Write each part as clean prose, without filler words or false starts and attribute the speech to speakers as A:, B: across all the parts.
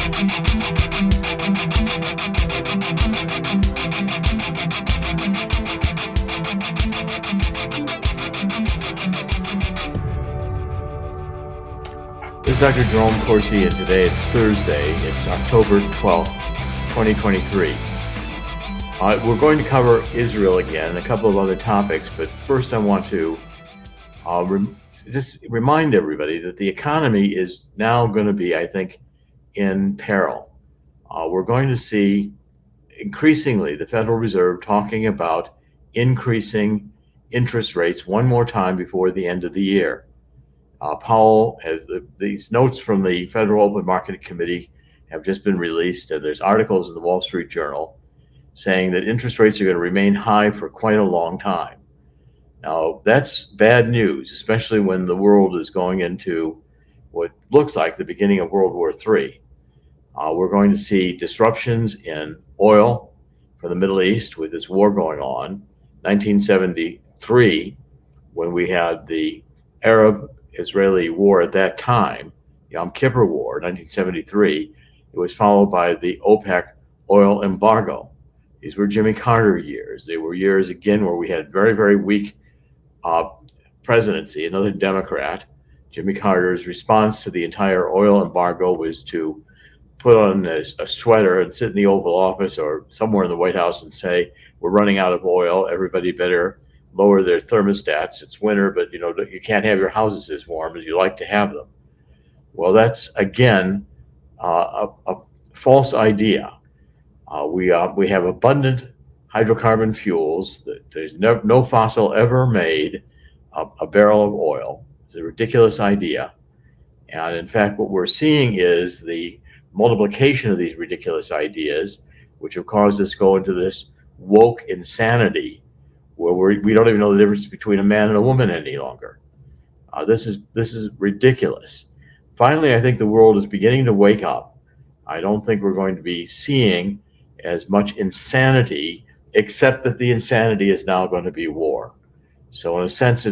A: This is Dr. Jerome Corsi, and today it's Thursday. It's October 12th, 2023. We're going to cover Israel again and a couple of other topics, but first I want to just remind everybody that the economy is now going to be, I think, in peril. We're going to see increasingly the Federal Reserve talking about increasing interest rates one more time before the end of the year. Powell has these notes from the Federal Open Market Committee have just been released, and there's articles in the Wall Street Journal saying that interest rates are going to remain high for quite a long time. Now, that's bad news, especially when the world is going into what looks like the beginning of World War III. We're going to see disruptions in oil from the Middle East with this war going on. 1973, when we had the Arab-Israeli war at that time, Yom Kippur War, 1973, it was followed by the OPEC oil embargo. These were Jimmy Carter years. They were years, again, where we had very, very weak presidency, another Democrat. Jimmy Carter's response to the entire oil embargo was to put on a sweater and sit in the Oval Office or somewhere in the White House and say, we're running out of oil, everybody better lower their thermostats. It's winter, but you can't have your houses as warm as you like to have them. Well, that's, again, a false idea. We have abundant hydrocarbon fuels. There's no fossil ever made a barrel of oil. It's a ridiculous idea. And in fact, what we're seeing is the multiplication of these ridiculous ideas, which have caused us to go into this woke insanity where we don't even know the difference between a man and a woman any longer. This is ridiculous. Finally, I think the world is beginning to wake up. I don't think we're going to be seeing as much insanity, except that the insanity is now going to be war. So in a sense,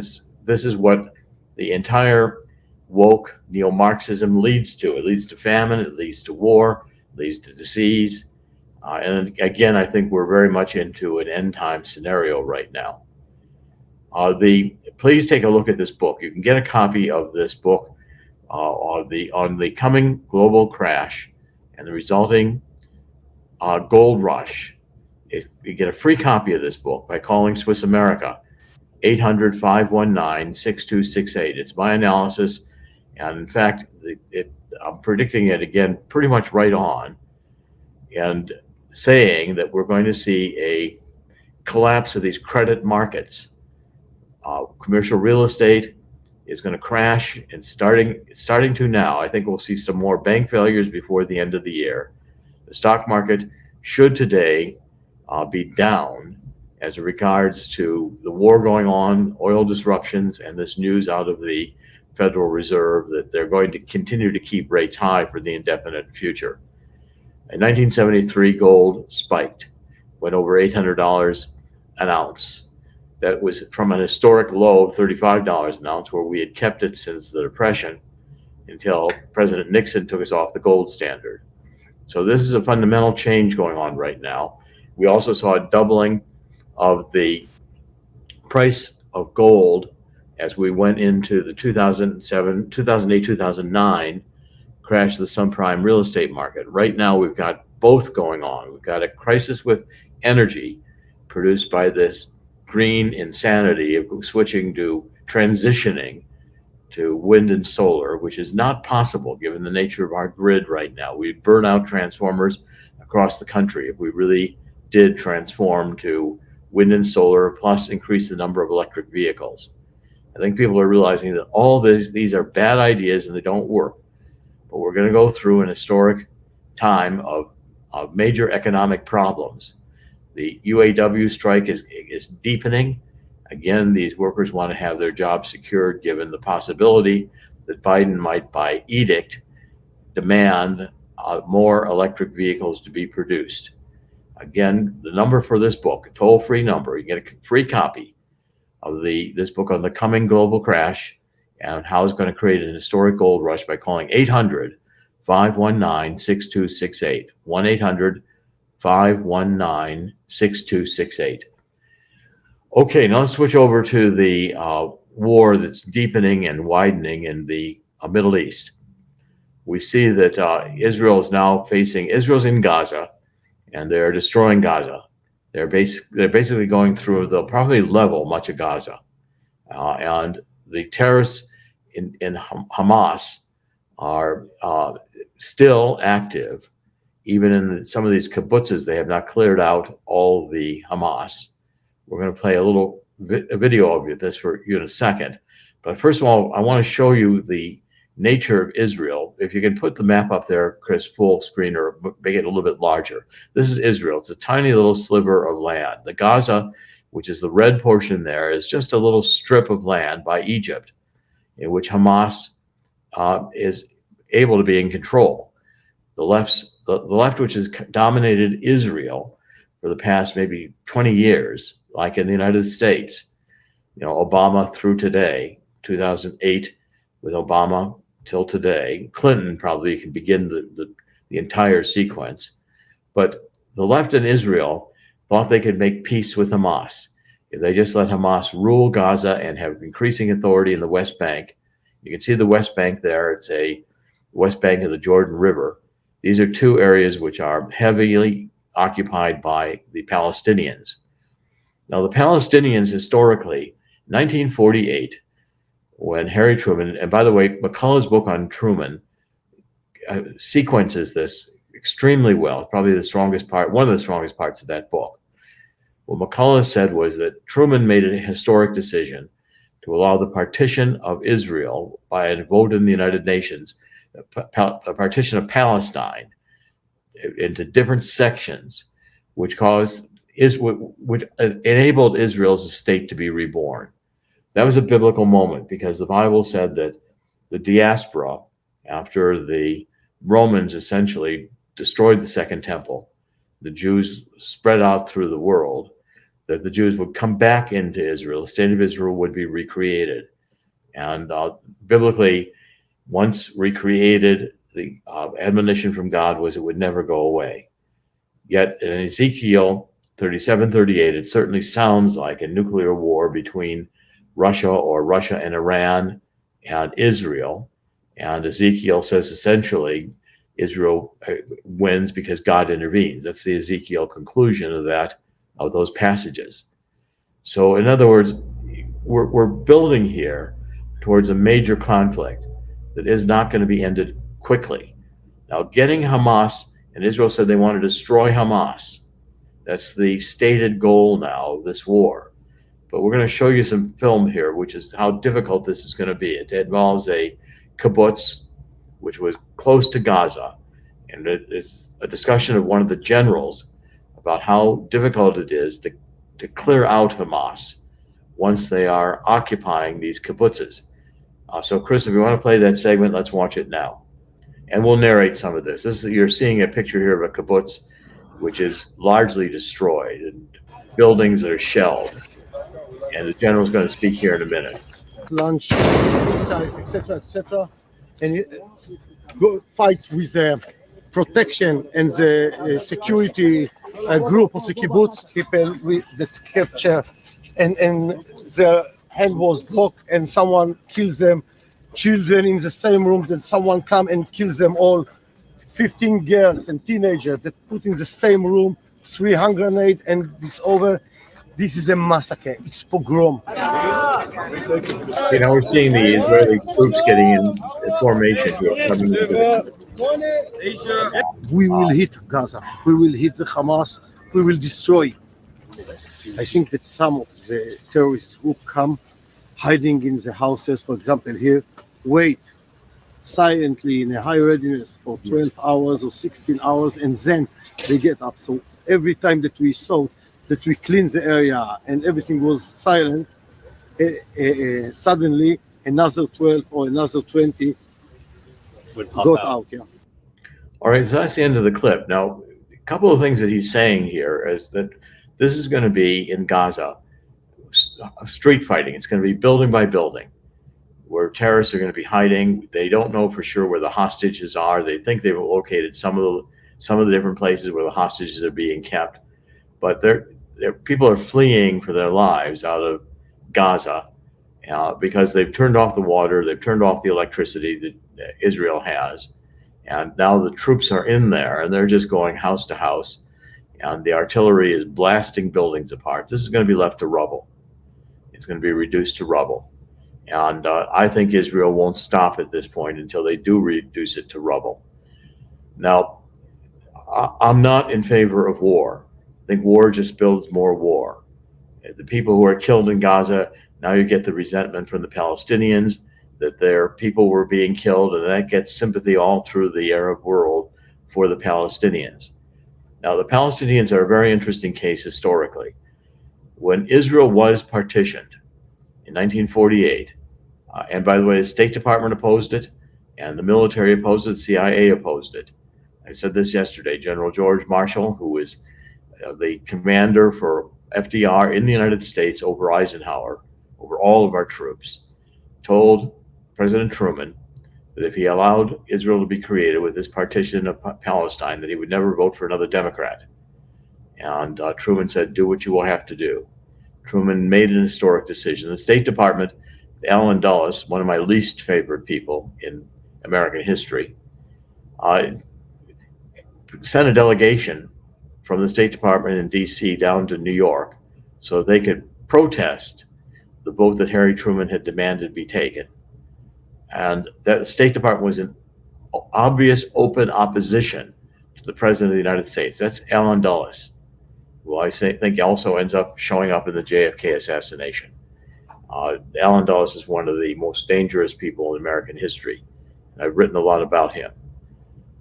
A: this is what the entire woke neo-Marxism leads to. It leads to famine, it leads to war, it leads to disease. And again, I think we're very much into an end-time scenario right now. Please take a look at this book. You can get a copy of this book on the coming global crash and the resulting gold rush. You get a free copy of this book by calling Swiss America, 800-519-6268. It's my analysis, and in fact, I'm predicting it again pretty much right on, and saying that we're going to see a collapse of these credit markets. Commercial real estate is going to crash, and starting to now. I think we'll see some more bank failures before the end of the year. The stock market should today be down as regards to the war going on, oil disruptions, and this news out of the Federal Reserve that they're going to continue to keep rates high for the indefinite future. In 1973, gold spiked, went over $800 an ounce. That was from an historic low of $35 an ounce, where we had kept it since the Depression until President Nixon took us off the gold standard. So this is a fundamental change going on right now. We also saw a doubling of the price of gold as we went into the 2008, 2009 crash of the subprime real estate market. Right now, we've got both going on. We've got a crisis with energy produced by this green insanity of transitioning to wind and solar, which is not possible given the nature of our grid right now. We burn out transformers across the country if we really did transform to wind and solar, plus increase the number of electric vehicles. I think people are realizing that all these are bad ideas and they don't work. But we're going to go through an historic time of major economic problems. The UAW strike is deepening. Again, these workers want to have their jobs secured given the possibility that Biden might, by edict, demand more electric vehicles to be produced. Again, the number for this book, a toll-free number, you get a free copy of this book on the coming global crash and how it's going to create an historic gold rush by calling 1-800-519-6268. 1-800-519-6268. Okay, now let's switch over to the war that's deepening and widening in the Middle East. We see that Israel is now Israel's in Gaza, and they're destroying Gaza. They're basically going through, they'll probably level much of Gaza. And the terrorists in Hamas are still active. Even in some of these kibbutzes, they have not cleared out all the Hamas. We're going to play a video of this for you in a second. But first of all, I want to show you the nature of Israel. If you can put the map up there, Chris, full screen, or make it a little bit larger. This is Israel. It's a tiny little sliver of land. The Gaza, which is the red portion there, is just a little strip of land by Egypt, in which Hamas is able to be in control. The left, which has dominated Israel for the past maybe 20 years, like in the United States, Obama through today, 2008 with Obama till today. Clinton probably can begin the entire sequence. But the left in Israel thought they could make peace with Hamas if they just let Hamas rule Gaza and have increasing authority in the West Bank. You can see the West Bank there. It's a West Bank of the Jordan River. These are two areas which are heavily occupied by the Palestinians. Now, the Palestinians historically, 1948, when Harry Truman, and by the way, McCullough's book on Truman sequences this extremely well, probably the strongest part, one of the strongest parts of that book. What McCullough said was that Truman made a historic decision to allow the partition of Israel by a vote in the United Nations, a partition of Palestine into different sections, which enabled Israel as a state to be reborn. That was a biblical moment because the Bible said that the diaspora, after the Romans essentially destroyed the Second Temple, the Jews spread out through the world, that the Jews would come back into Israel. The state of Israel would be recreated. And biblically, once recreated, the admonition from God was it would never go away. Yet in Ezekiel 37:38, it certainly sounds like a nuclear war between Russia and Iran and Israel. And Ezekiel says essentially Israel wins because God intervenes. That's the Ezekiel conclusion of those passages. So in other words, we're building here towards a major conflict that is not going to be ended quickly. Now, getting Hamas, and Israel said they want to destroy Hamas. That's the stated goal now of this war. But we're going to show you some film here, which is how difficult this is going to be. It involves a kibbutz, which was close to Gaza. And it's a discussion of one of the generals about how difficult it is to clear out Hamas once they are occupying these kibbutzes. So, Chris, if you want to play that segment, let's watch it now. And we'll narrate some of this. You're seeing a picture here of a kibbutz, which is largely destroyed, and buildings that are shelled. And the general's going to speak here in a minute.
B: Launch missiles, etc., and go fight with the protection and the security group of the kibbutz people that capture, and their hand was blocked, and someone kills them. Children in the same room, then someone come and kills them all. 15 girls and teenagers that put in the same room, 300 grenades, and this over. This is a massacre. It's pogrom.
A: Okay, now we're seeing the Israeli troops getting in formation here, coming into
B: We will hit Gaza. We will hit the Hamas. We will destroy. I think that some of the terrorists who come hiding in the houses, for example, here, wait silently in a high readiness for 12 hours or 16 hours, and then they get up. So every time that we saw that we clean the area and everything was silent, suddenly another 12 or another 20 got out. Yeah.
A: All right, so that's the end of the clip. Now, a couple of things that he's saying here is that this is going to be in Gaza, street fighting. It's going to be building by building. where terrorists are going to be hiding. They don't know for sure where the hostages are. They think they've located some of the different places where the hostages are being kept, but people are fleeing for their lives out of Gaza because they've turned off the water, they've turned off the electricity that Israel has, and now the troops are in there and they're just going house to house, and the artillery is blasting buildings apart. This is going to be left to rubble. It's going to be reduced to rubble. And I think Israel won't stop at this point until they do reduce it to rubble. Now, I'm not in favor of war. I think war just builds more war. The people who are killed in Gaza, now you get the resentment from the Palestinians that their people were being killed, and that gets sympathy all through the Arab world for the Palestinians. Now, the Palestinians are a very interesting case historically. When Israel was partitioned in 1948, and by the way, the State Department opposed it, and the military opposed it, the CIA opposed it. I said this yesterday. General George Marshall, who was the commander for FDR in the United States over Eisenhower, over all of our troops, told President Truman that if he allowed Israel to be created with this partition of Palestine, that he would never vote for another Democrat. And Truman said, do what you will have to do. Truman made an historic decision. The State Department, Allen Dulles, one of my least favorite people in American history, sent a delegation from the State Department in D.C. down to New York so they could protest the vote that Harry Truman had demanded be taken. And that the State Department was in obvious open opposition to the President of the United States. That's Allen Dulles, who I think also ends up showing up in the JFK assassination. Allen Dulles is one of the most dangerous people in American history. And I've written a lot about him.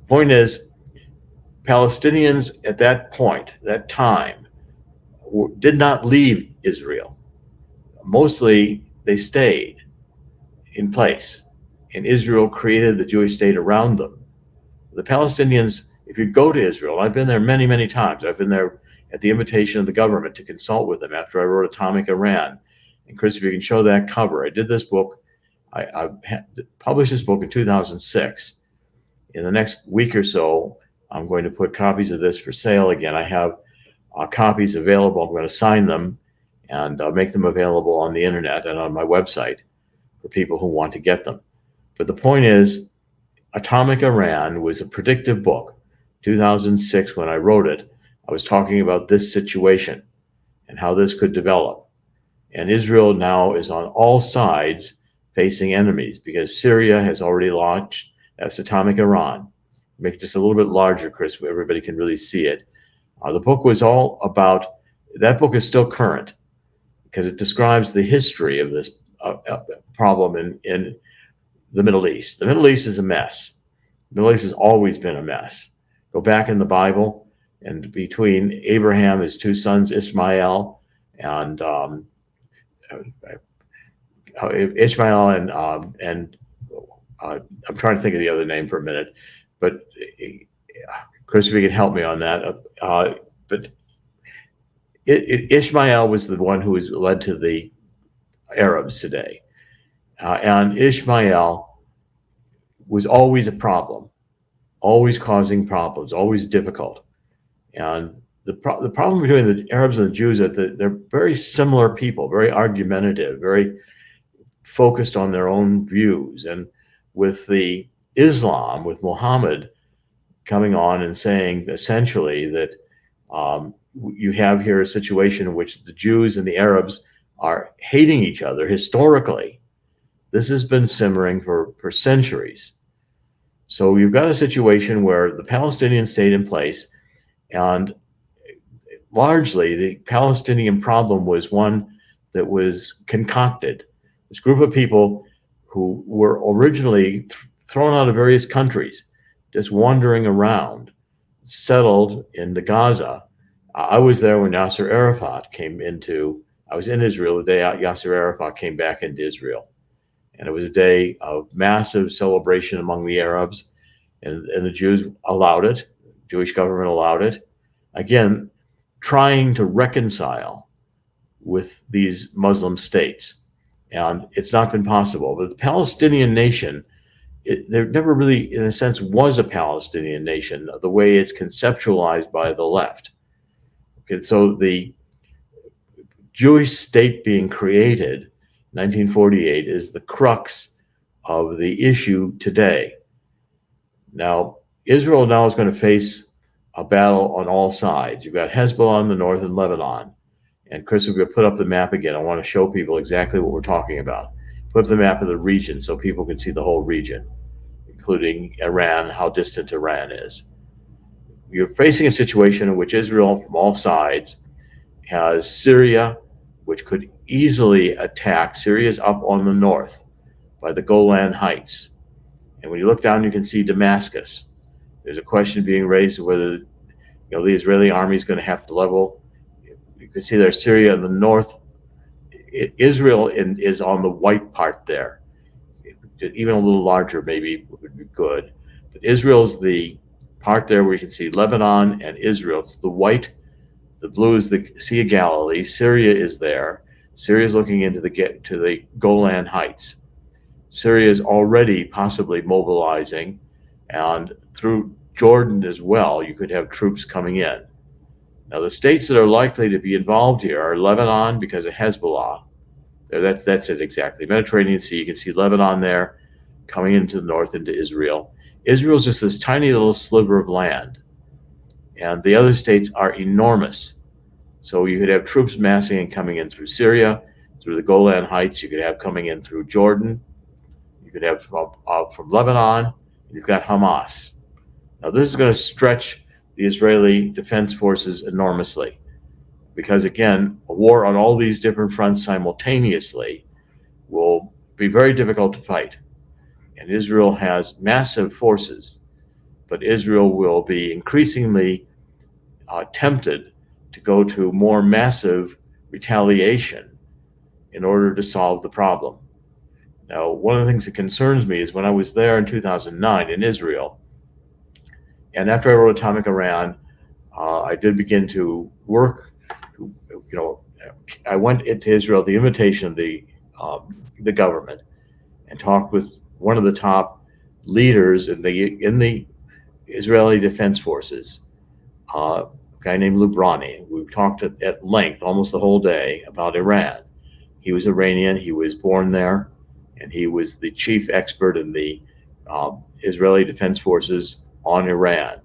A: The point is, Palestinians at that point, that time, did not leave Israel. Mostly they stayed in place, and Israel created the Jewish state around them. The Palestinians, if you go to Israel, I've been there many, many times. I've been there at the invitation of the government to consult with them after I wrote Atomic Iran. And Chris, if you can show that cover, I did this book. I published this book in 2006. In the next week or so, I'm going to put copies of this for sale again. I have copies available. I'm going to sign them and make them available on the internet and on my website for people who want to get them. But the point is, Atomic Iran was a predictive book. 2006, when I wrote it, I was talking about this situation and how this could develop. And Israel now is on all sides facing enemies because Syria has already launched, that's Atomic Iran. Make it just a little bit larger, Chris, where everybody can really see it. The book was all about, that book is still current because it describes the history of this problem in the Middle East. The Middle East is a mess. The Middle East has always been a mess. Go back in the Bible, and between Abraham, his two sons, Ishmael, and Ishmael and I'm trying to think of the other name for a minute, but Chris, if you can help me on that. But Ishmael was the one who was led to the Arabs today. And Ishmael was always a problem, always causing problems, always difficult. And the problem between the Arabs and the Jews is that they're very similar people, very argumentative, very focused on their own views. And with the Islam, with Muhammad coming on and saying essentially that you have here a situation in which the Jews and the Arabs are hating each other historically. This has been simmering for centuries. So you've got a situation where the Palestinians stayed in place, and largely the Palestinian problem was one that was concocted. This group of people who were originally thrown out of various countries, just wandering around, settled into Gaza. I was there when Yasser Arafat I was in Israel the day Yasser Arafat came back into Israel. And it was a day of massive celebration among the Arabs, and the Jews allowed it. The Jewish government allowed it. Again, trying to reconcile with these Muslim states. and it's not been possible. But the Palestinian nation, there never really, in a sense, was a Palestinian nation the way it's conceptualized by the left. Okay, so the Jewish state being created, 1948, is the crux of the issue today. Now, Israel now is going to face a battle on all sides. You've got Hezbollah in the north and Lebanon. And Chris, we're going to put up the map again. I want to show people exactly what we're talking about. Put up the map of the region so people can see the whole region, including Iran, how distant Iran is. You're facing a situation in which Israel, from all sides, has Syria, which could easily attack. Syria's up on the north by the Golan Heights. And when you look down, you can see Damascus. There's a question being raised of whether the Israeli army is going to have to level. You can see there's Syria in the north. Israel is on the white part there. Even a little larger maybe would be good. But Israel's the part there where you can see Lebanon and Israel. It's the white. The blue is the Sea of Galilee. Syria is there. Syria is looking into the Golan Heights. Syria is already possibly mobilizing, and through Jordan as well, you could have troops coming in. Now, the states that are likely to be involved here are Lebanon because of Hezbollah. That's it exactly. Mediterranean Sea, you can see Lebanon there coming into the north into Israel. Israel's just this tiny little sliver of land, and the other states are enormous. So you could have troops massing and coming in through Syria, through the Golan Heights. You could have coming in through Jordan. You could have from Lebanon. You've got Hamas. Now, this is going to stretch the Israeli Defense Forces enormously because, again, a war on all these different fronts simultaneously will be very difficult to fight. And Israel has massive forces, but Israel will be increasingly tempted to go to more massive retaliation in order to solve the problem. Now, one of the things that concerns me is when I was there in 2009 in Israel, and after I wrote Atomic Iran, I did begin to work. I went into Israel at the invitation of the government and talked with one of the top leaders in the Israeli Defense Forces, a guy named Lubrani. We talked at length, almost the whole day, about Iran. He was Iranian. He was born there, and he was the chief expert in the Israeli Defense Forces on Iran.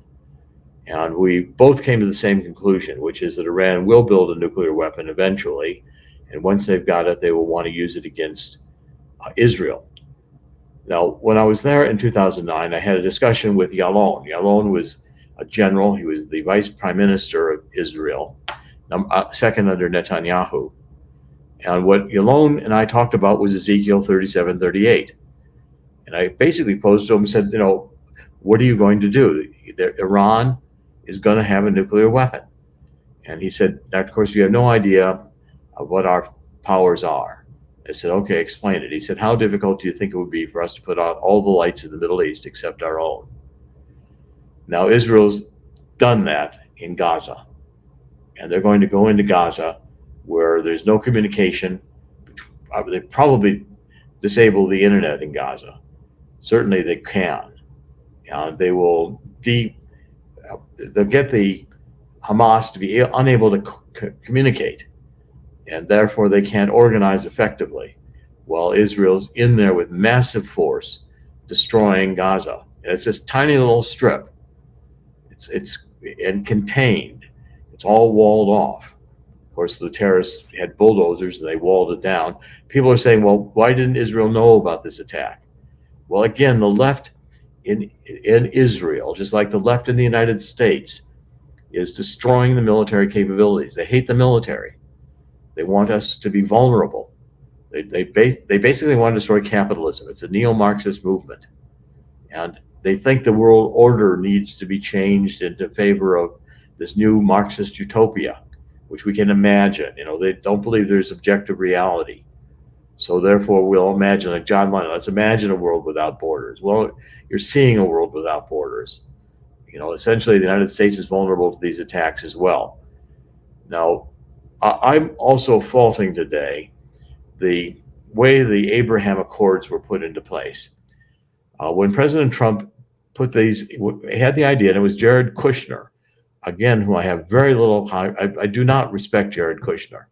A: And we both came to the same conclusion, which is that Iran will build a nuclear weapon eventually, and once they've got it, they will want to use it against Israel. Now, when I was there in 2009, I had a discussion with Yalon. Yalon was a general. He was the vice prime minister of Israel, second under Netanyahu. And what Yalon and I talked about was Ezekiel 37:38. And I basically posed to him and said, what are you going to do? Iran is going to have a nuclear weapon. And he said, of course, you have no idea of what our powers are. I said, okay, explain it. He said, how difficult do you think it would be for us to put out all the lights in the Middle East except our own? Now, Israel's done that in Gaza. And they're going to go into Gaza where there's no communication. They probably disable the internet in Gaza. Certainly they can. They will they'll get the Hamas to be unable to communicate, and therefore they can't organize effectively, while Israel's in there with massive force destroying Gaza. And it's this tiny little strip. It's and contained. It's all walled off. Of course, the terrorists had bulldozers and they walled it down. People are saying, well, why didn't Israel know about this attack? Well, again, the left in Israel, just like the left in the United States, is destroying the military capabilities. They hate the military. They want us to be vulnerable. They basically want to destroy capitalism. It's a neo-Marxist movement. And they think the world order needs to be changed into favor of this new Marxist utopia, which we can imagine. They don't believe there's objective reality. So therefore, we'll imagine, like John Lennon, let's imagine a world without borders. Well, you're seeing a world without borders. Essentially, the United States is vulnerable to these attacks as well. Now, I'm also faulting today way the Abraham Accords were put into place. When President Trump put these, had the idea, and it was Jared Kushner, again, who I have very little, I do not respect Jared Kushner.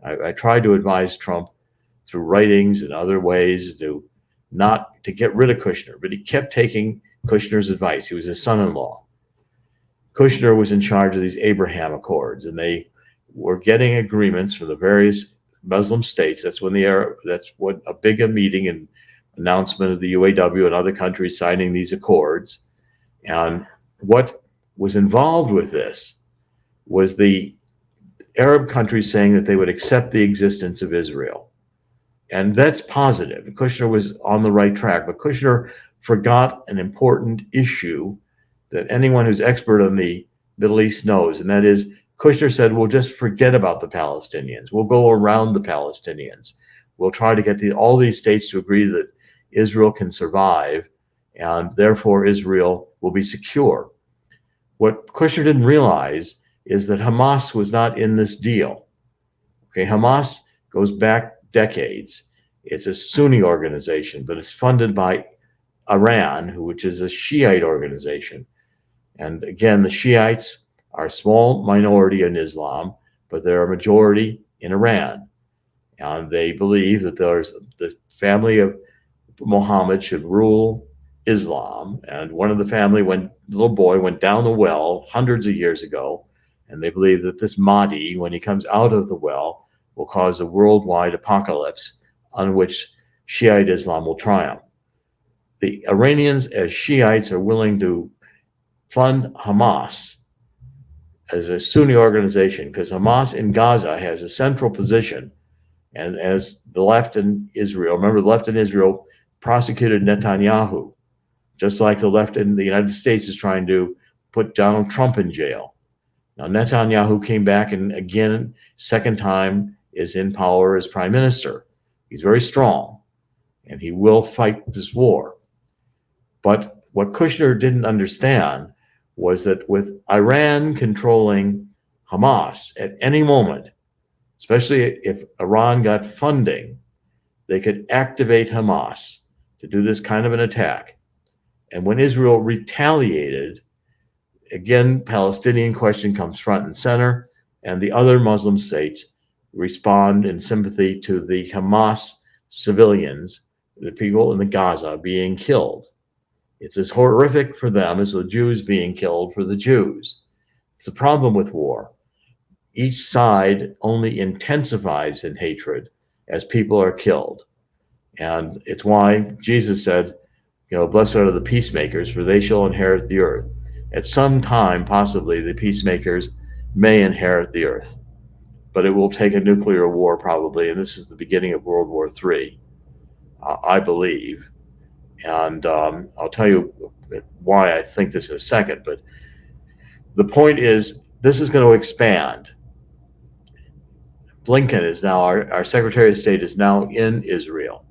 A: I tried to advise Trump through writings and other ways not to get rid of Kushner, but he kept taking Kushner's advice. He was his son-in-law. Kushner was in charge of these Abraham Accords, and they were getting agreements from the various Muslim states. That's what a big meeting and announcement of the UAW and other countries signing these accords. And what was involved with this was the Arab countries saying that they would accept the existence of Israel. And that's positive. Kushner was on the right track, but Kushner forgot an important issue that anyone who's expert on the Middle East knows, and that is Kushner said, we'll just forget about the Palestinians. We'll go around the Palestinians. We'll try to get all these states to agree that Israel can survive, and therefore Israel will be secure. What Kushner didn't realize is that Hamas was not in this deal. Okay, Hamas goes back decades. It's a Sunni organization, but it's funded by Iran, which is a Shiite organization. And again, the Shiites are a small minority in Islam, but they're a majority in Iran. And they believe that the family of Muhammad should rule Islam. And one of the family, little boy, went down the well hundreds of years ago. And they believe that this Mahdi, when he comes out of the well, will cause a worldwide apocalypse on which Shiite Islam will triumph. The Iranians, as Shiites, are willing to fund Hamas as a Sunni organization because Hamas in Gaza has a central position. And as the left in Israel, remember the left in Israel prosecuted Netanyahu, just like the left in the United States is trying to put Donald Trump in jail. Now, Netanyahu came back and again, second time, is in power as prime minister. He's very strong, and he will fight this war. But what Kushner didn't understand was that with Iran controlling Hamas at any moment, especially if Iran got funding, they could activate Hamas to do this kind of an attack. And when Israel retaliated, again, Palestinian question comes front and center, and the other Muslim states respond in sympathy to the Hamas civilians, the people in the Gaza being killed. It's as horrific for them as the Jews being killed for the Jews. It's the problem with war. Each side only intensifies in hatred as people are killed. And it's why Jesus said, blessed are the peacemakers, for they shall inherit the earth. At some time, possibly, the peacemakers may inherit the earth. But it will take a nuclear war probably, and this is the beginning of World War III, I believe. And I'll tell you why I think this in a second. But the point is, this is going to expand. Blinken is now, our Secretary of State is now in Israel.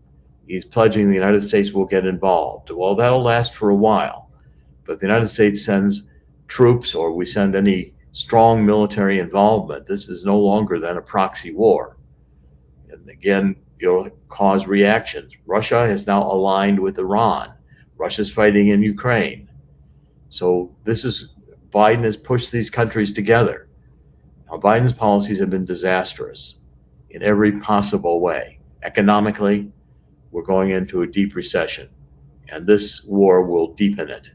A: He's pledging the United States will get involved. Well, that'll last for a while. But the United States sends troops, or we send any strong military involvement. This is no longer then a proxy war. And again, it'll cause reactions. Russia is now aligned with Iran. Russia's fighting in Ukraine. So Biden has pushed these countries together. Now, Biden's policies have been disastrous in every possible way. Economically, we're going into a deep recession, and this war will deepen it.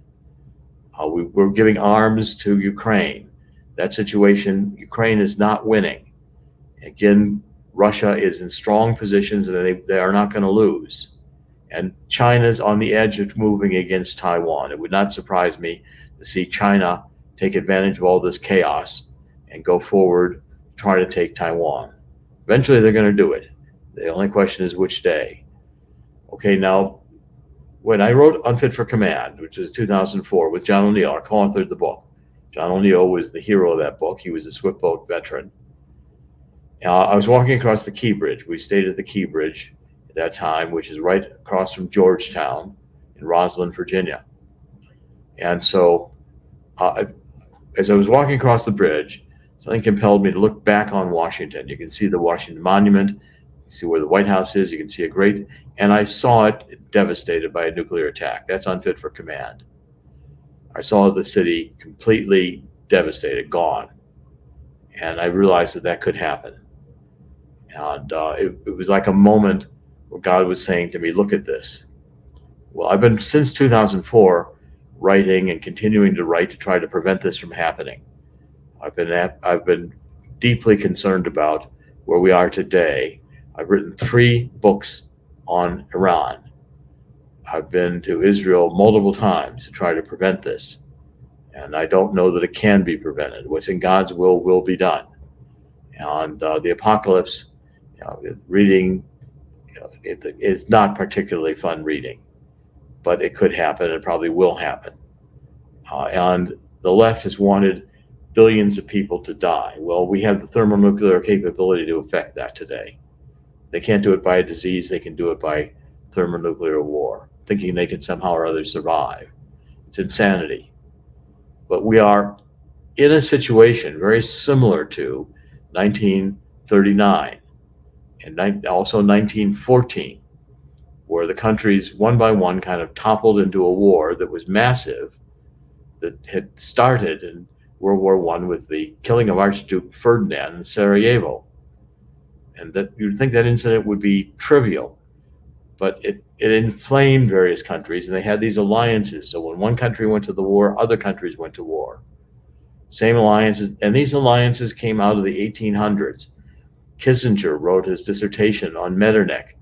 A: We're giving arms to Ukraine. That situation, Ukraine is not winning. Again, Russia is in strong positions, and they are not going to lose. And China's on the edge of moving against Taiwan. It would not surprise me to see China take advantage of all this chaos and go forward, try to take Taiwan. Eventually, they're going to do it. The only question is which day. Okay, now, when I wrote Unfit for Command, which was 2004, with John O'Neill, I co-authored the book. John O'Neill was the hero of that book. He was a swift boat veteran. I was walking across the Key Bridge. We stayed at the Key Bridge at that time, which is right across from Georgetown in Roslyn, Virginia. And so as I was walking across the bridge, something compelled me to look back on Washington. You can see the Washington Monument see where the White House is. You can see and I saw it devastated by a nuclear attack. That's unfit for command. I saw the city completely devastated, gone. And I realized that could happen. And it was like a moment where God was saying to me, look at this. Well, I've been, since 2004, writing and continuing to write to try to prevent this from happening. I've been deeply concerned about where we are today. I've written 3 books on Iran. I've been to Israel multiple times to try to prevent this. And I don't know that it can be prevented. What's in God's will be done. And the apocalypse, reading, it's not particularly fun reading, but it could happen and probably will happen. And the left has wanted billions of people to die. Well, we have the thermonuclear capability to affect that today. They can't do it by a disease. They can do it by thermonuclear war, thinking they can somehow or other survive. It's insanity. But we are in a situation very similar to 1939 and also 1914, where the countries one by one kind of toppled into a war that was massive, that had started in World War I with the killing of Archduke Ferdinand in Sarajevo. And that you'd think that incident would be trivial, but it inflamed various countries, and they had these alliances. So when one country went to the war, other countries went to war. Same alliances, and these alliances came out of the 1800s. Kissinger wrote his dissertation on Metternich.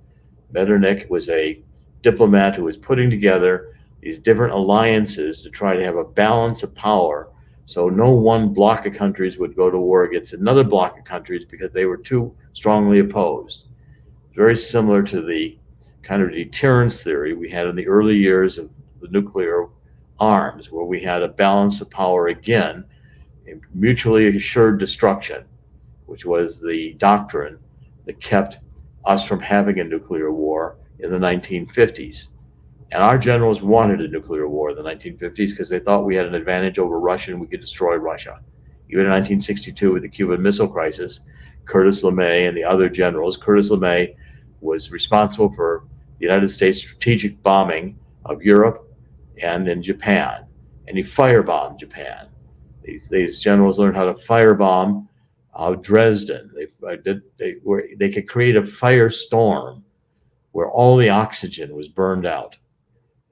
A: Metternich was a diplomat who was putting together these different alliances to try to have a balance of power, so no one block of countries would go to war against another block of countries because they were too strongly opposed. Very similar to the kind of deterrence theory we had in the early years of the nuclear arms, where we had a balance of power again, a mutually assured destruction, which was the doctrine that kept us from having a nuclear war in the 1950s. And our generals wanted a nuclear war in the 1950s because they thought we had an advantage over Russia and we could destroy Russia. Even in 1962 with the Cuban Missile Crisis, Curtis LeMay and the other generals, Curtis LeMay was responsible for the United States strategic bombing of Europe and in Japan. And he firebombed Japan. These generals learned how to firebomb Dresden. They could create a firestorm where all the oxygen was burned out.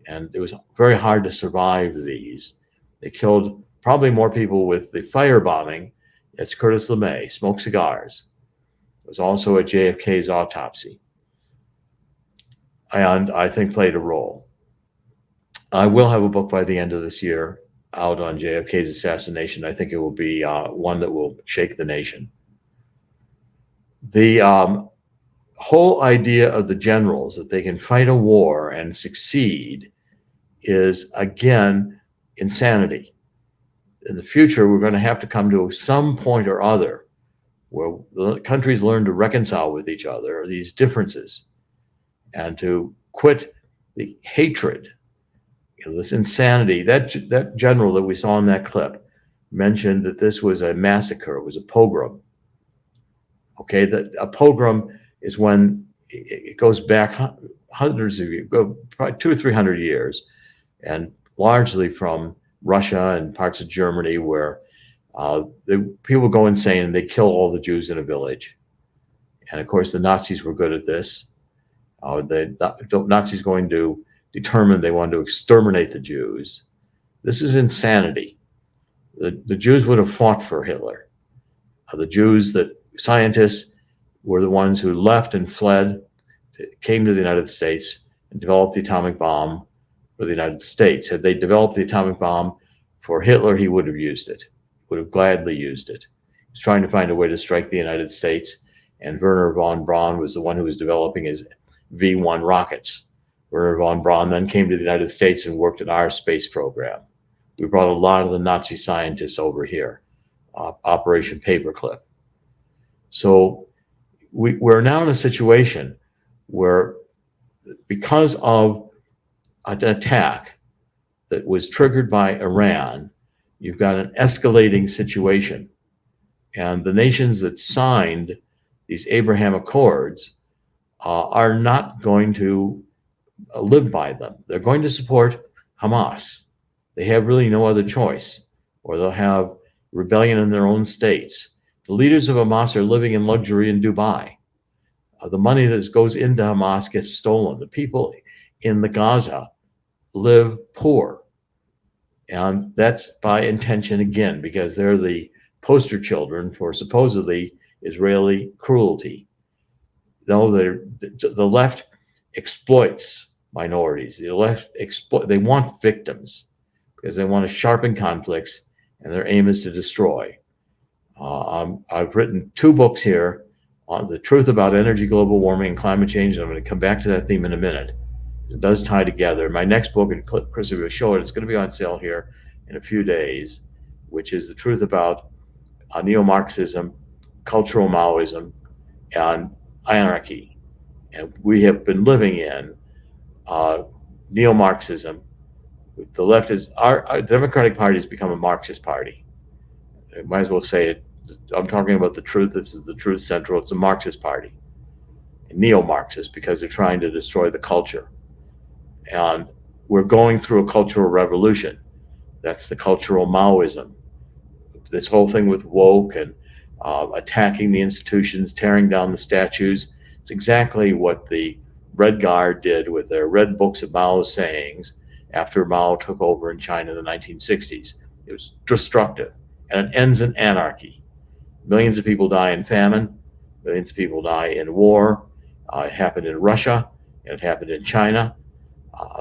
A: And it was very hard to survive these. They killed probably more people with the firebombing. It's Curtis LeMay, smoked cigars. It was also at JFK's autopsy. And I think played a role. I will have a book by the end of this year out on JFK's assassination. I think it will be one that will shake the nation. The whole idea of the generals that they can fight a war and succeed is, again, insanity. In the future, we're going to have to come to some point or other where the countries learn to reconcile with each other, these differences, and to quit the hatred, this insanity. That general that we saw in that clip mentioned that this was a massacre, it was a pogrom. Okay, that a pogrom is when it goes back hundreds of years, probably 200 or 300 years, and largely from Russia and parts of Germany, where the people go insane and they kill all the Jews in a village. And of course, the Nazis were good at this. The Nazis going to determine they wanted to exterminate the Jews. This is insanity. The Jews would have fought for Hitler. The Jews, that scientists, were the ones who left and fled, came to the United States and developed the atomic bomb for the United States. Had they developed the atomic bomb for Hitler, he would have used it, would have gladly used it. He was trying to find a way to strike the United States, and Wernher von Braun was the one who was developing his V-1 rockets. Wernher von Braun then came to the United States and worked at our space program. We brought a lot of the Nazi scientists over here, Operation Paperclip. So we're now in a situation where, because of an attack that was triggered by Iran, you've got an escalating situation. And the nations that signed these Abraham Accords are not going to live by them. They're going to support Hamas. They have really no other choice, or they'll have rebellion in their own states. The leaders of Hamas are living in luxury in Dubai. The money that goes into Hamas gets stolen. The people in the Gaza live poor. And that's by intention again, because they're the poster children for supposedly Israeli cruelty. No, the left exploits minorities. The left they want victims because they want to sharpen conflicts, and their aim is to destroy. I've written 2 books here on the truth about energy, global warming, and climate change. And I'm going to come back to that theme in a minute. It does tie together. My next book, and Chris will show it, it's going to be on sale here in a few days, which is the truth about neo-Marxism, cultural Maoism, and anarchy. And we have been living in neo-Marxism. The left is our Democratic Party has become a Marxist party. I might as well say it. I'm talking about the truth. This is the Truth Central. It's a Marxist party, neo-Marxist, because they're trying to destroy the culture. And we're going through a cultural revolution. That's the cultural Maoism. This whole thing with woke and attacking the institutions, tearing down the statues. It's exactly what the Red Guard did with their red books of Mao's sayings after Mao took over in China in the 1960s. It was destructive, and it ends in anarchy. Millions of people die in famine. Millions of people die in war. It happened in Russia, and it happened in China.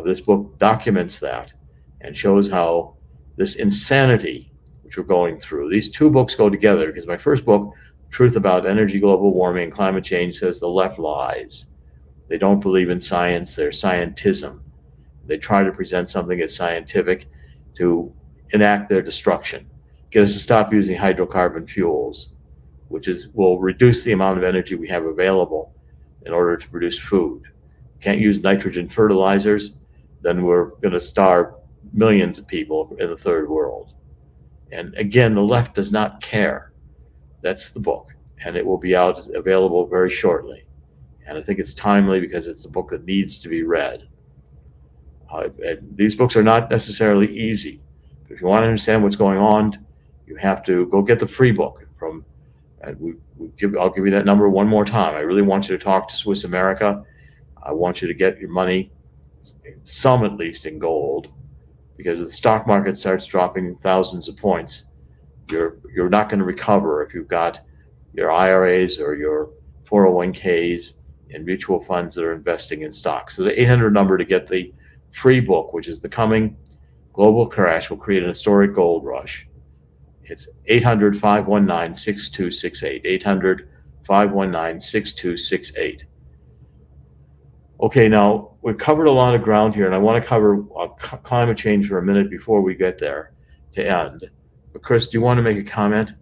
A: This book documents that and shows how this insanity which we're going through, these 2 books go together, because my first book, Truth About Energy, Global Warming, and Climate Change, says the left lies. They don't believe in science. They're scientism. They try to present something as scientific to enact their destruction. Get us to stop using hydrocarbon fuels, which will reduce the amount of energy we have available in order to produce food. Can't use nitrogen fertilizers, then we're going to starve millions of people in the third world. And again, the left does not care. That's the book, and it will be out available very shortly. And I think it's timely because it's a book that needs to be read. These books are not necessarily easy. If you want to understand what's going on, you have to go get the free book from. I'll give you that number one more time. I really want you to talk to Swiss America. I want you to get your money, some at least, in gold, because if the stock market starts dropping thousands of points, you're not going to recover if you've got your IRAs or your 401ks and mutual funds that are investing in stocks. So the 800 number to get the free book, which is The Coming Global Crash Will Create an Historic Gold Rush. It's 800-519-6268. 800-519-6268. Okay, now we've covered a lot of ground here, and I want to cover climate change for a minute before we get there to end. But Chris, do you want to make a comment?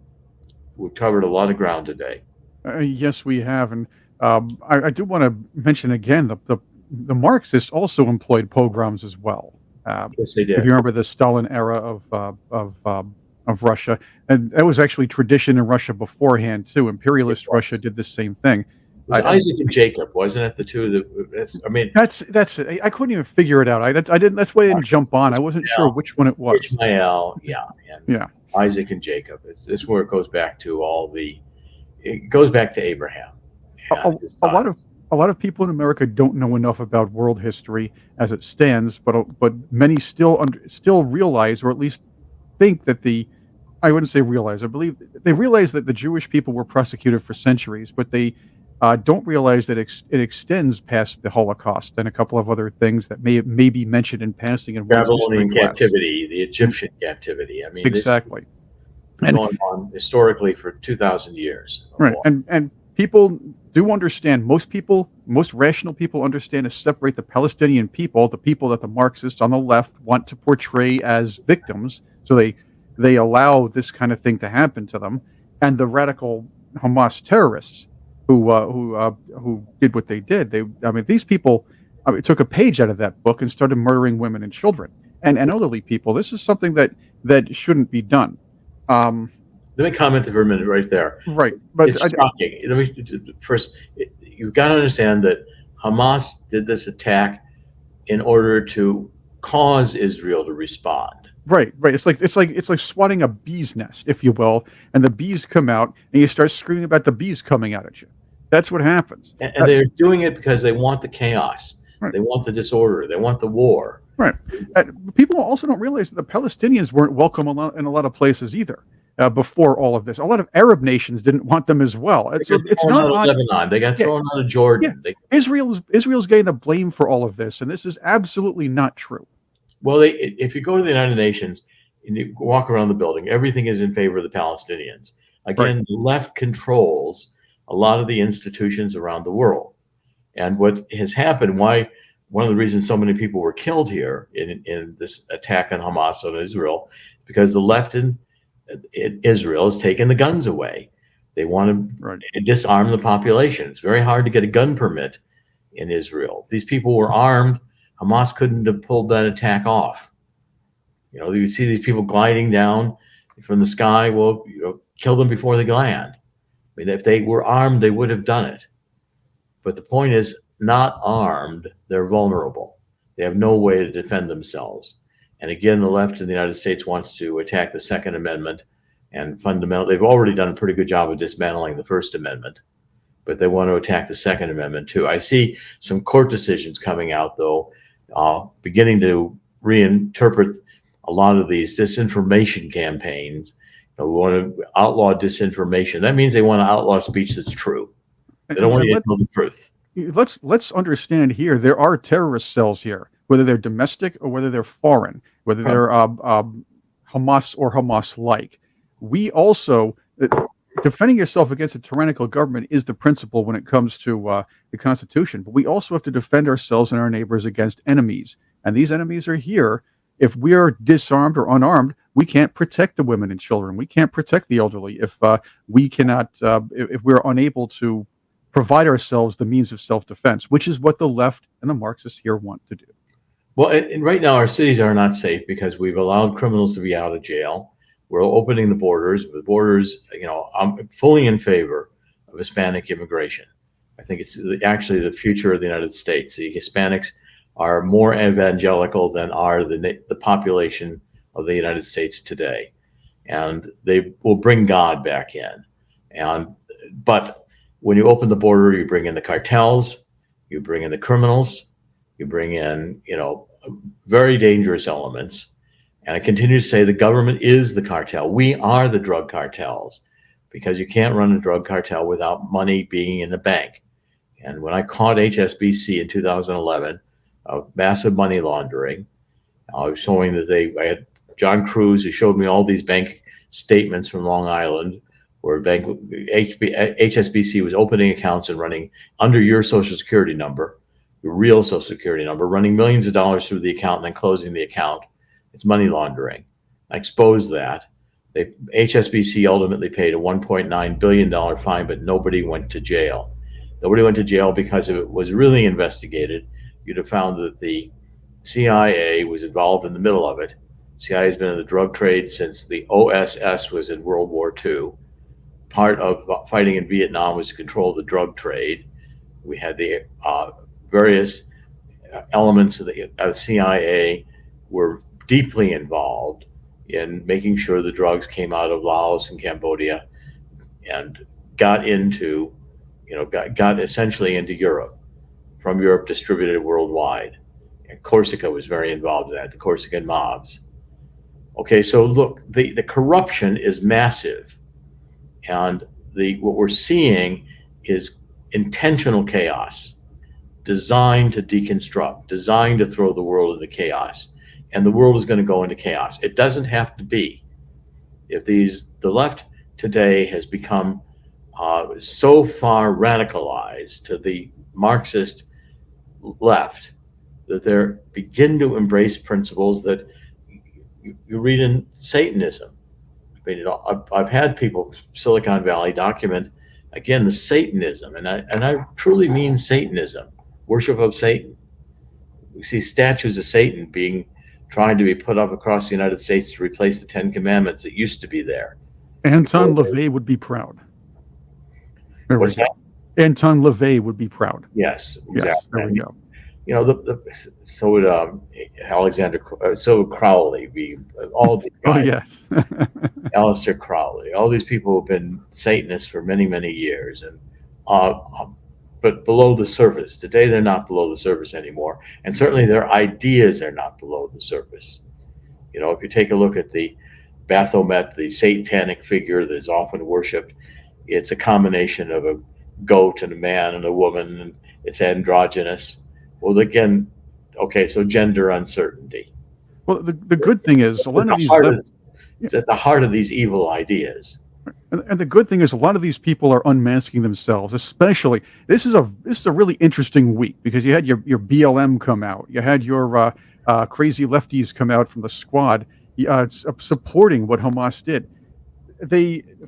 A: We've covered a lot of ground today.
C: Yes, we have, and I do want to mention again the Marxists also employed pogroms as well.
A: Yes, they did.
C: If you remember the Stalin era of Russia, and that was actually tradition in Russia beforehand too. Imperialist Russia did the same thing.
A: It was Isaac and Jacob, wasn't it? The two that I mean,
C: that's it. I couldn't even figure it out. I didn't. That's why I didn't jump on. I wasn't sure which one it was.
A: Ishmael, yeah. Isaac and Jacob. It's where it goes back to it goes back to Abraham.
C: A lot of people in America don't know enough about world history as it stands, but many still realize, or at least think that I wouldn't say realize. I believe they realize that the Jewish people were persecuted for centuries, but they don't realize that it extends past the Holocaust and a couple of other things that may be mentioned in passing in
A: Babylonian captivity, the Egyptian captivity. I mean,
C: exactly.
A: This has been going on historically for 2,000 years.
C: Right, and people do understand. Most rational people understand to separate the Palestinian people, the people that the Marxists on the left want to portray as victims. So they allow this kind of thing to happen to them, and the radical Hamas terrorists who did what they did. These people took a page out of that book and started murdering women and children and elderly people. This is something that shouldn't be done.
A: let me comment for a minute right there.
C: Right, but
A: It's shocking. Let me first. You've got to understand that Hamas did this attack in order to cause Israel to respond.
C: right, right. It's like swatting a bee's nest, if you will, and the bees come out, and you start screaming about the bees coming out at you. That's what happens.
A: And they're doing it because they want the chaos.
C: Right.
A: They want the disorder. They want the war.
C: Right. People also don't realize that the Palestinians weren't welcome in a lot of places either. Before all of this, a lot of Arab nations didn't want them as well. It's not
A: out of Lebanon. They got thrown out of Jordan.
C: Yeah. Israel's getting the blame for all of this, and this is absolutely not true.
A: Well, if you go to the United Nations and you walk around the building, everything is in favor of the Palestinians. Again,
C: Right.
A: the left controls a lot of the institutions around the world. And what has happened, one of the reasons so many people were killed here in this attack on Hamas on Israel, because the left in Israel has taken the guns away. They want
C: Right.
A: to disarm the population. It's very hard to get a gun permit in Israel. If these people were armed, Hamas couldn't have pulled that attack off. You see these people gliding down from the sky. Well, kill them before they land. I mean, if they were armed, they would have done it. But the point is, not armed, they're vulnerable. They have no way to defend themselves. And again, the left in the United States wants to attack the Second Amendment, and they've already done a pretty good job of dismantling the First Amendment, but they want to attack the Second Amendment too. I see some court decisions coming out, though, beginning to reinterpret a lot of these disinformation campaigns. We want to outlaw disinformation. That means they want to outlaw speech that's true. They don't want you to know the truth.
C: Let's understand here. There are terrorist cells here, whether they're domestic or whether they're foreign, whether they're Hamas or Hamas-like. We also defending yourself against a tyrannical government is the principle when it comes to the Constitution. But we also have to defend ourselves and our neighbors against enemies, and these enemies are here. If we are disarmed or unarmed, we can't protect the women and children. We can't protect the elderly if we cannot. If we're unable to provide ourselves the means of self-defense, which is what the left and the Marxists here want to do.
A: Well, and right now our cities are not safe because we've allowed criminals to be out of jail. We're opening the borders. The borders, I'm fully in favor of Hispanic immigration. I think it's actually the future of the United States. The Hispanics are more evangelical than are the population of the United States today, and they will bring God back in. But when you open the border, you bring in the cartels, you bring in the criminals, you bring in, very dangerous elements. And I continue to say the government is the cartel. We are the drug cartels, because you can't run a drug cartel without money being in the bank. And when I caught HSBC in 2011, massive money laundering, I was showing that I had John Cruz, who showed me all these bank statements from Long Island, where HSBC was opening accounts and running under your Social Security number, your real Social Security number, running millions of dollars through the account and then closing the account. It's money laundering. I exposed that. HSBC ultimately paid a $1.9 billion fine, but nobody went to jail. Nobody went to jail because if it was really investigated, you'd have found that the CIA was involved in the middle of it. CIA has been in the drug trade since the OSS was in World War II. Part of fighting in Vietnam was to control the drug trade. We had the various elements of the CIA were deeply involved in making sure the drugs came out of Laos and Cambodia and got essentially into Europe, from Europe distributed worldwide. And Corsica was very involved in that, the Corsican mobs. Okay, so look, the corruption is massive. And what we're seeing is intentional chaos, designed to deconstruct, designed to throw the world into chaos. And the world is going to go into chaos. It doesn't have to be. If the left today has become so far radicalized to the Marxist left that they begin to embrace principles that you read in Satanism. I mean, I've had people from Silicon Valley document, again, the Satanism, and I truly mean Satanism, worship of Satan. We see statues of Satan trying to be put up across the United States to replace the Ten Commandments that used to be there.
C: Anton LaVey would be proud. There we
A: What's that?
C: go. Anton LaVey would be proud.
A: Yes,
C: Yes, there
A: exactly.
C: we go.
A: You know, so would Alexander, so would Crowley, be all these
C: Oh,
A: guys,
C: yes.
A: Aleister Crowley, all these people have been Satanists for many, many years, and but below the surface. Today, they're not below the surface anymore, and certainly their ideas are not below the surface. You know, if you take a look at the Baphomet, the satanic figure that is often worshipped, it's a combination of a goat and a man and a woman, and it's androgynous. Well, again, okay, so gender uncertainty.
C: Well, the good thing is a lot of these
A: It's at the heart of these evil ideas.
C: and the good thing is a lot of these people are unmasking themselves. Especially this is a really interesting week because you had your BLM come out, you had your crazy lefties come out from the squad supporting what Hamas did.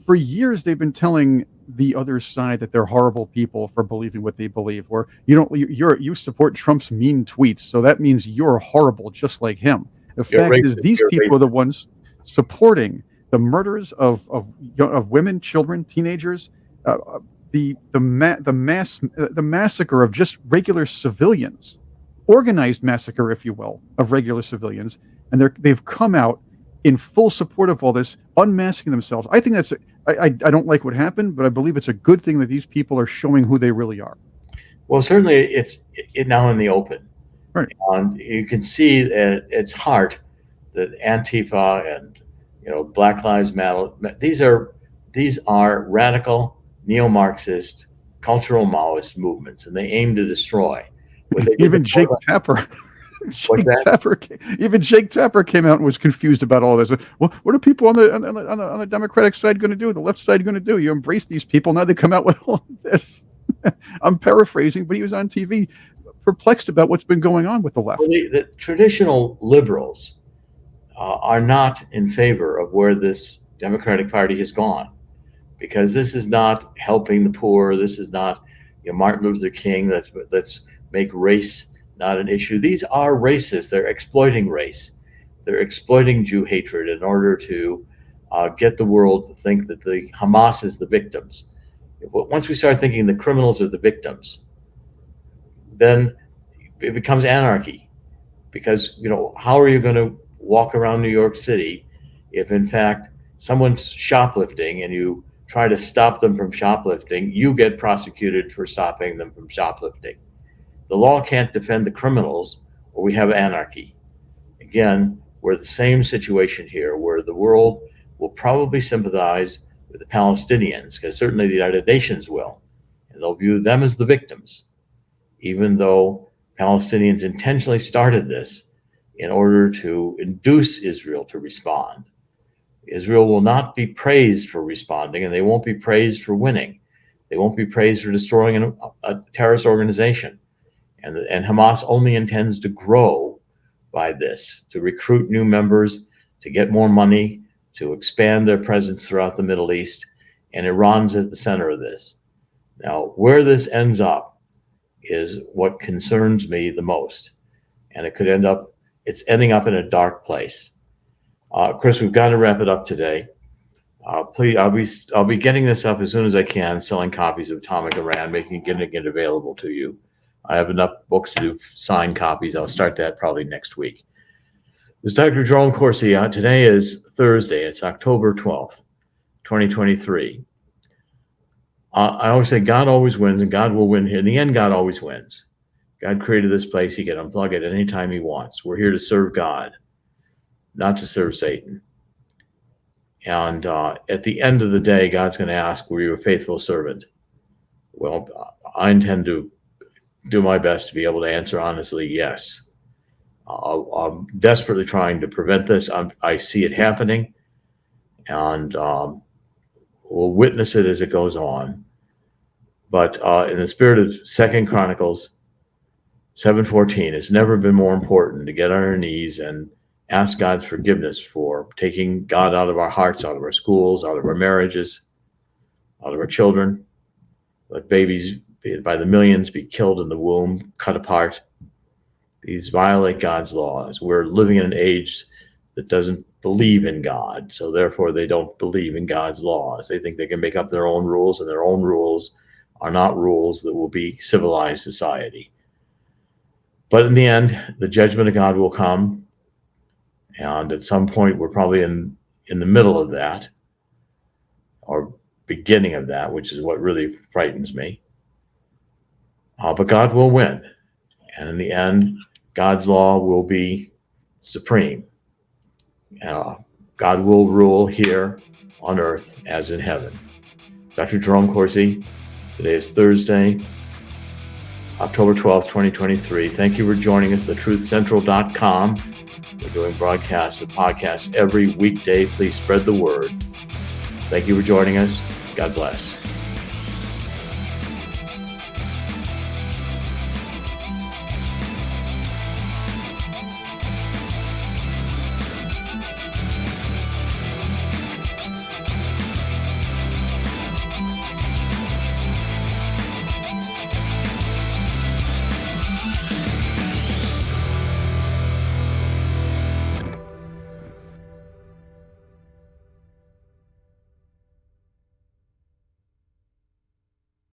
C: For years they've been telling the other side that they're horrible people for believing what they believe, or you support Trump's mean tweets, so that means you're horrible just like him. The fact is these people are the ones supporting the murders of women, children, teenagers, the massacre of just regular civilians, organized massacre, if you will, of regular civilians, and they've come out in full support of all this, unmasking themselves. I think I don't like what happened, but I believe it's a good thing that these people are showing who they really are.
A: Well, certainly it's now in the open.
C: Right.
A: You can see at its heart that Antifa and Black Lives Matter, these are radical neo-Marxist cultural Maoist movements, and they aim to destroy.
C: Even Jake Tapper. Even Jake Tapper came out and was confused about all this. Well, what are people on the Democratic side going to do? The left side going to do? You embrace these people, now they come out with all this. I'm paraphrasing, but he was on TV, perplexed about what's been going on with the left.
A: Well, the traditional liberals are not in favor of where this Democratic Party has gone, because this is not helping the poor. This is not Martin Luther King. Let's make race not an issue. These are racists. They're exploiting race. They're exploiting Jew hatred in order to get the world to think that the Hamas is the victims. Once we start thinking the criminals are the victims, then it becomes anarchy. Because how are you going to walk around New York City if in fact someone's shoplifting and you try to stop them from shoplifting? You get prosecuted for stopping them from shoplifting. The law can't defend the criminals, or we have anarchy. Again, we're the same situation here, where the world will probably sympathize with the Palestinians, because certainly the United Nations will, and they'll view them as the victims, even though Palestinians intentionally started this in order to induce Israel to respond. Israel will not be praised for responding, and they won't be praised for winning. They won't be praised for destroying a terrorist organization. And Hamas only intends to grow by this, to recruit new members, to get more money, to expand their presence throughout the Middle East, and Iran's at the center of this. Now, where this ends up is what concerns me the most, and it's ending up in a dark place. Chris, we've got to wrap it up today. Please, I'll be getting this up as soon as I can, selling copies of Atomic Iran, getting it available to you. I have enough books to do signed copies. I'll start that probably next week. This is Dr. Jerome Corsi. Today is Thursday. It's October 12th, 2023. I always say God always wins, and God will win here. In the end, God always wins. God created this place. He can unplug it anytime he wants. We're here to serve God, not to serve Satan. And at the end of the day, God's going to ask, were you a faithful servant? Well, I intend to do my best to be able to answer honestly, yes. I'm desperately trying to prevent this. I see it happening, and we'll witness it as it goes on. But in the spirit of 2 Chronicles 7:14, it's never been more important to get on our knees and ask God's forgiveness for taking God out of our hearts, out of our schools, out of our marriages, out of our children. Let babies by the millions be killed in the womb, cut apart. These violate God's laws. We're living in an age that doesn't believe in God. So therefore, they don't believe in God's laws. They think they can make up their own rules, and their own rules are not rules that will be civilized society. But in the end, the judgment of God will come. And at some point, we're probably in the middle of that, or beginning of that, which is what really frightens me. But God will win. And in the end, God's law will be supreme. God will rule here on earth as in heaven. Dr. Jerome Corsi, today is Thursday, October 12th, 2023. Thank you for joining us, thetruthcentral.com. We're doing broadcasts and podcasts every weekday. Please spread the word. Thank you for joining us. God bless.